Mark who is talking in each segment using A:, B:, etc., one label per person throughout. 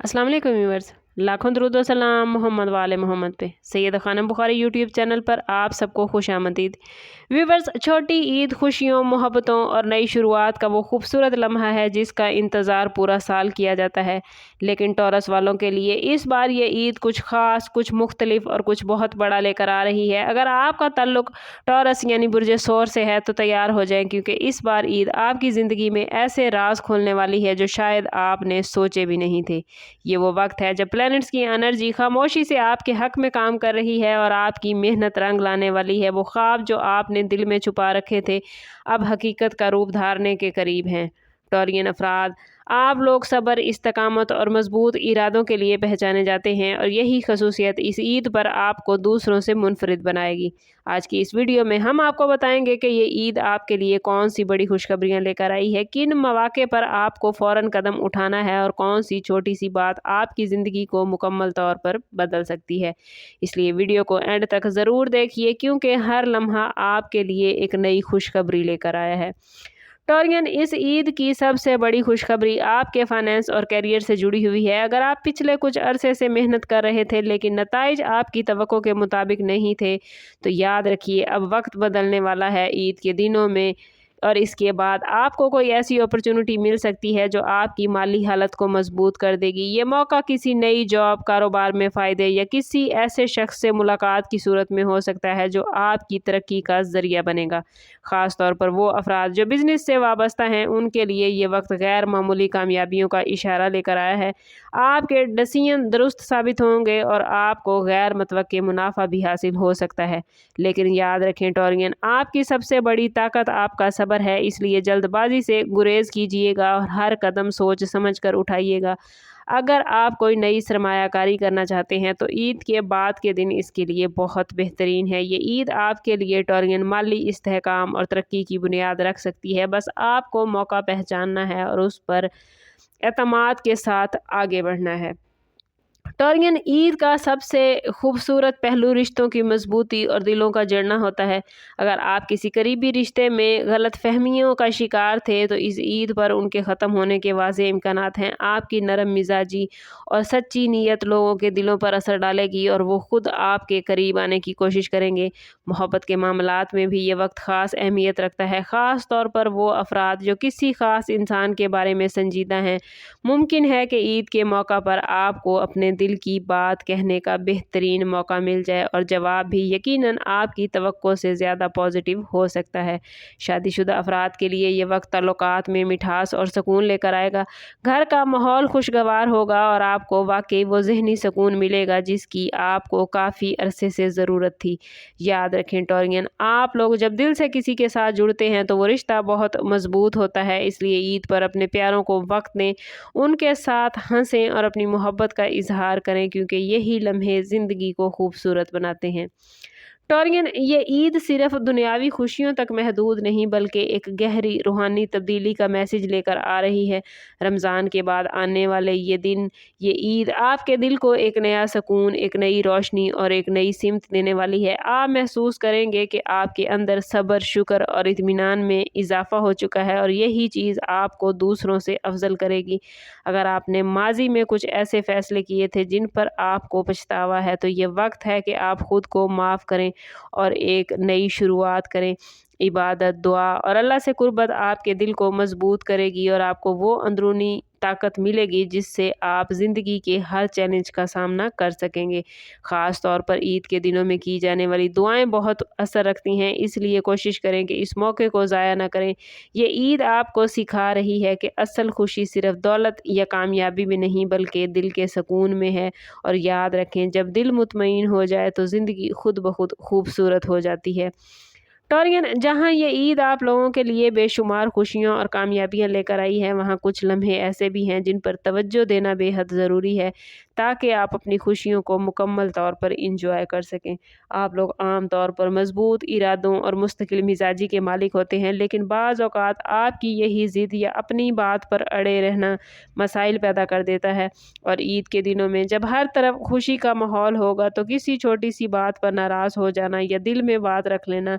A: अस्सलाम वालेकुम व्यूअर्स, लाखों दरूद व सलाम मोहम्मद वाले मोहम्मद पे। सैयद खानम बुखारी यूट्यूब चैनल पर आप सबको खुशामदीद। व्यूअर्स, छोटी ईद खुशियों, मोहब्बतों और नई शुरुआत का वो खूबसूरत लम्हा है जिसका इंतज़ार पूरा साल किया जाता है। लेकिन टॉरस वालों के लिए इस बार ये ईद कुछ ख़ास, कुछ मुख्तलिफ और कुछ बहुत बड़ा लेकर आ रही है। अगर आपका ताल्लुक टॉरस यानी बुर्ज सौर से है तो तैयार हो जाएं, क्योंकि इस बार ईद आपकी ज़िंदगी में ऐसे राज खोलने वाली है जो शायद आपने सोचे भी नहीं थे। ये वो वक्त है जब प्लैनेट्स की एनर्जी खामोशी से आपके हक में काम कर रही है और आपकी मेहनत रंग लाने वाली है। वो ख्वाब जो आपने दिल में छुपा रखे थे अब हकीकत का रूप धारने के करीब हैं। टॉरियन अफराद, आप लोग सब्र, इस्तकामत और मजबूत इरादों के लिए पहचाने जाते हैं और यही खसूसियत इस ईद पर आपको दूसरों से मुनफरिद बनाएगी। आज की इस वीडियो में हम आपको बताएंगे कि ये ईद आपके लिए कौन सी बड़ी खुशखबरियां लेकर आई है, किन मौके पर आपको फ़ौरन कदम उठाना है और कौन सी छोटी सी बात आपकी ज़िंदगी को मुकम्मल तौर पर बदल सकती है। इसलिए वीडियो को एंड तक ज़रूर देखिए, क्योंकि हर लम्हा आपके लिए एक नई खुशखबरी लेकर आया है। टॉरियन, इस ईद की सबसे बड़ी खुशखबरी आपके फाइनेंस और करियर से जुड़ी हुई है। अगर आप पिछले कुछ अरसे से मेहनत कर रहे थे लेकिन नताइज आपकी तवक्को के मुताबिक नहीं थे, तो याद रखिए अब वक्त बदलने वाला है। ईद के दिनों में और इसके बाद आपको कोई ऐसी अपॉर्चुनिटी मिल सकती है जो आपकी माली हालत को मजबूत कर देगी। ये मौका किसी नई जॉब, कारोबार में फ़ायदे या किसी ऐसे शख्स से मुलाकात की सूरत में हो सकता है जो आपकी तरक्की का ज़रिया बनेगा। ख़ास तौर पर वो अफराद जो बिज़नेस से वाबस्ता हैं, उनके लिए ये वक्त गैर मामूली कामयाबियों का इशारा लेकर आया है। आपके डिसीजन दुरुस्त साबित होंगे और आपको गैर मुतवक्के मुनाफा भी हासिल हो सकता है। लेकिन याद रखें टॉरियन, आपकी सबसे बड़ी ताकत आपका सब्र है, इसलिए जल्दबाजी से गुरेज कीजिएगा और हर कदम सोच समझ कर उठाइएगा। अगर आप कोई नई सरमायाकारी करना चाहते हैं तो ईद के बाद के दिन इसके लिए बहुत बेहतरीन है। ये ईद आपके लिए टॉरियन माली इस्तेहकाम और तरक्की की बुनियाद रख सकती है। बस आपको मौका पहचानना है और उस पर एतमाद के साथ आगे बढ़ना है। टॉरियन, ईद का सबसे खूबसूरत पहलू रिश्तों की मजबूती और दिलों का जड़ना होता है। अगर आप किसी करीबी रिश्ते में गलत फहमियों का शिकार थे तो इस ईद पर उनके ख़त्म होने के वाज़े इम्कानात हैं। आपकी नरम मिजाजी और सच्ची नीयत लोगों के दिलों पर असर डालेगी और वो खुद आपके करीब आने की कोशिश करेंगे। मोहब्बत के मामलात में भी ये वक्त ख़ास अहमियत रखता है, ख़ास तौर पर वो अफराद जो किसी ख़ास इंसान के बारे में संजीदा हैं। मुमकिन है कि ईद के मौका पर आपको अपने दिल की बात कहने का बेहतरीन मौका मिल जाए और जवाब भी यकीनन आपकी तवक्को से ज़्यादा पॉजिटिव हो सकता है। शादीशुदा अफराद के लिए ये वक्त ताल्लुकात में मिठास और सुकून लेकर आएगा। घर का माहौल खुशगवार होगा और आपको वाकई वो ज़हनी सुकून मिलेगा जिसकी आपको काफ़ी अरसे से ज़रूरत थी। याद रखें टॉरियन, आप लोग जब दिल से किसी के साथ जुड़ते हैं तो वो रिश्ता बहुत मजबूत होता है। इसलिए ईद पर अपने प्यारों को वक्त दें, उनके साथ हंसें और अपनी मोहब्बत का इजहार करें, क्योंकि यही लम्हे ज़िंदगी को खूबसूरत बनाते हैं। टॉरियन, ये ईद सिर्फ दुनियावी खुशियों तक महदूद नहीं बल्कि एक गहरी रूहानी तब्दीली का मैसेज लेकर आ रही है। रमज़ान के बाद आने वाले ये दिन, ये ईद आपके दिल को एक नया सुकून, एक नई रोशनी और एक नई सिमत देने वाली है। आप महसूस करेंगे कि आपके अंदर सब्र, शुक्र और इत्मीनान में इजाफा हो चुका है और यही चीज़ आपको दूसरों से अफजल करेगी। अगर आपने माजी में कुछ ऐसे फ़ैसले किए थे जिन पर आपको पछतावा है तो ये वक्त है कि आप ख़ुद को माफ़ करें और एक नई शुरुआत करें। इबादत, दुआ और अल्लाह से कुर्बत आपके दिल को मजबूत करेगी और आपको वो अंदरूनी ताकत मिलेगी जिससे आप ज़िंदगी के हर चैलेंज का सामना कर सकेंगे। ख़ास तौर पर ईद के दिनों में की जाने वाली दुआएं बहुत असर रखती हैं, इसलिए कोशिश करें कि इस मौके को ज़ाया ना करें। ये ईद आपको सिखा रही है कि असल खुशी सिर्फ दौलत या कामयाबी में नहीं बल्कि दिल के सुकून में है। और याद रखें, जब दिल मुतमईन हो जाए तो ज़िंदगी खुद ब खुद खूबसूरत हो जाती है। टॉरियन, जहाँ ये ईद आप लोगों के लिए बेशुमार खुशियाँ और कामयाबियाँ लेकर आई है, वहाँ कुछ लम्हे ऐसे भी हैं जिन पर तवज्जो देना बेहद ज़रूरी है تاکہ آپ اپنی خوشیوں کو مکمل طور پر انجوائے کر سکیں۔ آپ لوگ عام طور پر مضبوط ارادوں اور مستقل مزاجی کے مالک ہوتے ہیں، لیکن بعض اوقات آپ کی یہی ضد یا اپنی بات پر اڑے رہنا مسائل پیدا کر دیتا ہے، اور عید کے دنوں میں جب ہر طرف خوشی کا ماحول ہوگا تو کسی چھوٹی سی بات پر ناراض ہو جانا یا دل میں بات رکھ لینا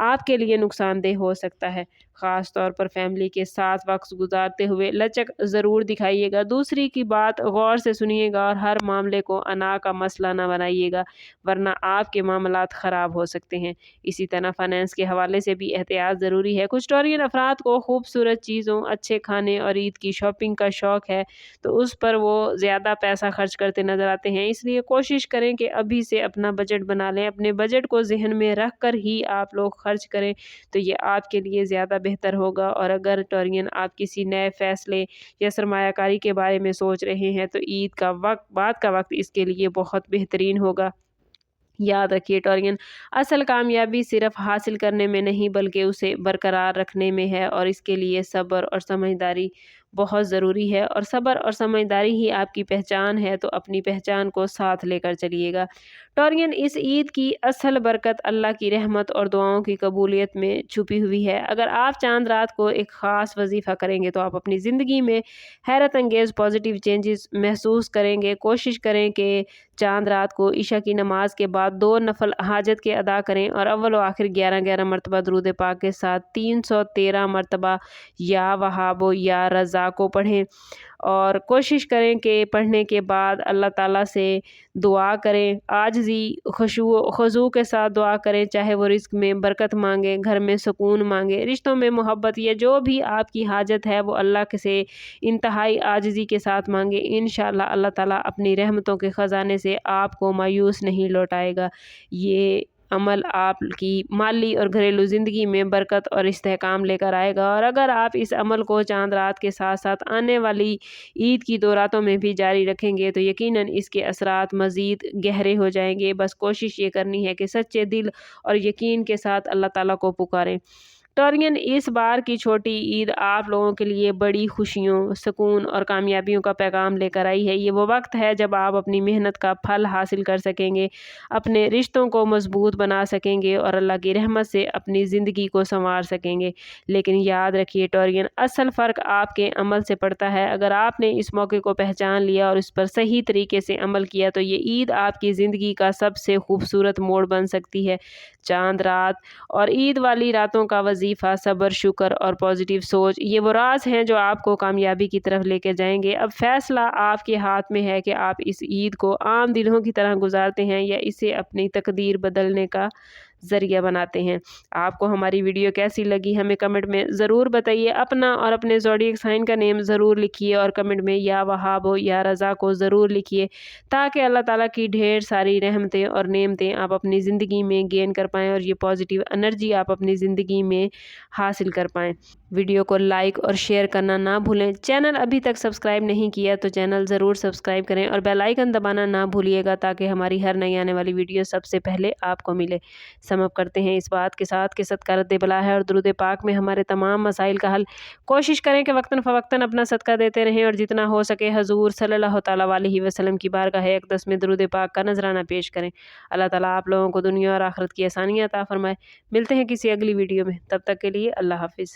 A: آپ کے لیے نقصان دہ ہو سکتا ہے۔ خاص طور پر فیملی کے ساتھ وقت گزارتے ہوئے لچک ضرور دکھائیے گا، دوسری کی بات غور سے سنیے گا اور ہر معاملے کو انا کا مسئلہ نہ بنائیے گا، ورنہ آپ کے معاملات خراب ہو سکتے ہیں۔ اسی طرح فائنانس کے حوالے سے بھی احتیاط ضروری ہے۔ کچھ ٹورین افراد کو خوبصورت چیزوں، اچھے کھانے اور عید کی شاپنگ کا شوق ہے، تو اس پر وہ زیادہ پیسہ خرچ کرتے نظر آتے ہیں، اس لیے کوشش کریں کہ ابھی سے اپنا بجٹ بنا لیں۔ اپنے بجٹ کو ذہن میں رکھ کر ہی آپ لوگ خرچ کریں تو یہ آپ کے لیے زیادہ بہتر ہوگا۔ اور اگر ٹورین آپ کسی نئے فیصلے یا سرمایہ کاری کے بارے میں سوچ رہے ہیں تو عید کا وقت بعد کا وقت اس کے لیے بہت بہترین ہوگا۔ یاد رکھیے ٹورین، اصل کامیابی صرف حاصل کرنے میں نہیں بلکہ اسے برقرار رکھنے میں ہے، اور اس کے لیے صبر اور سمجھداری بہت ضروری ہے، اور صبر اور سمجھداری ہی آپ کی پہچان ہے، تو اپنی پہچان کو ساتھ لے کر چلیے گا۔ ٹورین، اس عید کی اصل برکت اللہ کی رحمت اور دعاؤں کی قبولیت میں چھپی ہوئی ہے۔ اگر آپ چاند رات کو ایک خاص وظیفہ کریں گے تو آپ اپنی زندگی میں حیرت انگیز پازیٹیو چینجز محسوس کریں گے۔ کوشش کریں کہ چاند رات کو عشاء کی نماز کے بعد 2 نفل حاجت کے ادا کریں اور اول و آخر 11 مرتبہ درود پاک کے ساتھ 313 مرتبہ یا وہاب یا رزاق کو پڑھیں، اور کوشش کریں کہ پڑھنے کے بعد اللہ تعالیٰ سے دعا کریں، عاجزی خضوع کے ساتھ دعا کریں، چاہے وہ رزق میں برکت مانگیں، گھر میں سکون مانگیں، رشتوں میں محبت، یا جو بھی آپ کی حاجت ہے وہ اللہ سے انتہائی عاجزی کے ساتھ مانگیں۔ انشاءاللہ اللہ تعالیٰ اپنی رحمتوں کے خزانے سے آپ کو مایوس نہیں لوٹائے گا۔ یہ عمل آپ کی مالی اور گھریلو زندگی میں برکت اور استحکام لے کر آئے گا، اور اگر آپ اس عمل کو چاند رات کے ساتھ ساتھ آنے والی عید کی 2 راتوں میں بھی جاری رکھیں گے تو یقیناً اس کے اثرات مزید گہرے ہو جائیں گے۔ بس کوشش یہ کرنی ہے کہ سچے دل اور یقین کے ساتھ اللہ تعالیٰ کو پکاریں۔ ٹورین، اس بار کی چھوٹی عید آپ لوگوں کے لیے بڑی خوشیوں، سکون اور کامیابیوں کا پیغام لے کر آئی ہے۔ یہ وہ وقت ہے جب آپ اپنی محنت کا پھل حاصل کر سکیں گے، اپنے رشتوں کو مضبوط بنا سکیں گے اور اللہ کی رحمت سے اپنی زندگی کو سنوار سکیں گے۔ لیکن یاد رکھیے ٹورین، اصل فرق آپ کے عمل سے پڑتا ہے۔ اگر آپ نے اس موقع کو پہچان لیا اور اس پر صحیح طریقے سے عمل کیا تو یہ عید آپ کی زندگی کا سب سے خوبصورت موڑ بن سکتی ہے۔ چاند رات اور عید والی راتوں کا وظیفہ، صبر، شکر اور پازیٹیو سوچ، یہ وہ راز ہیں جو آپ کو کامیابی کی طرف لے کے جائیں گے۔ اب فیصلہ آپ کے ہاتھ میں ہے کہ آپ اس عید کو عام دنوں کی طرح گزارتے ہیں یا اسے اپنی تقدیر بدلنے کا ذریعہ بناتے ہیں۔ آپ کو ہماری ویڈیو کیسی لگی ہمیں کمنٹ میں ضرور بتائیے۔ اپنا اور اپنے زوڈیک سائن کا نیم ضرور لکھیے اور کمنٹ میں یا وہاب یا رضا کو ضرور لکھیے، تاکہ اللہ تعالیٰ کی ڈھیر ساری رحمتیں اور نعمتیں آپ اپنی زندگی میں گین کر پائیں اور یہ پازیٹیو انرجی آپ اپنی زندگی میں حاصل کر پائیں۔ ویڈیو کو لائک اور شیئر کرنا نہ بھولیں۔ چینل ابھی تک سبسکرائب نہیں کیا تو چینل ضرور سبسکرائب کریں اور بیل آئیکن دبانا نہ بھولیے گا تاکہ ہماری ہر نئی آنے والی ویڈیو سب سے پہلے آپ کو ملے۔ سم اپ کرتے ہیں اس بات کے ساتھ کہ صدقہ رد بلا ہے اور درود پاک میں ہمارے تمام مسائل کا حل۔ کوشش کریں کہ وقتاً فوقتاً اپنا صدقہ دیتے رہیں اور جتنا ہو سکے حضور صلی اللہ تعالیٰ علیہ وسلم کی بارگاہ اقدس میں درود پاک کا نذرانہ پیش کریں۔ اللہ تعالیٰ آپ لوگوں کو دنیا اور آخرت کی آسانیاں عطا فرمائے۔ ملتے ہیں کسی اگلی ویڈیو میں، تب تک کے لیے اللہ حافظ۔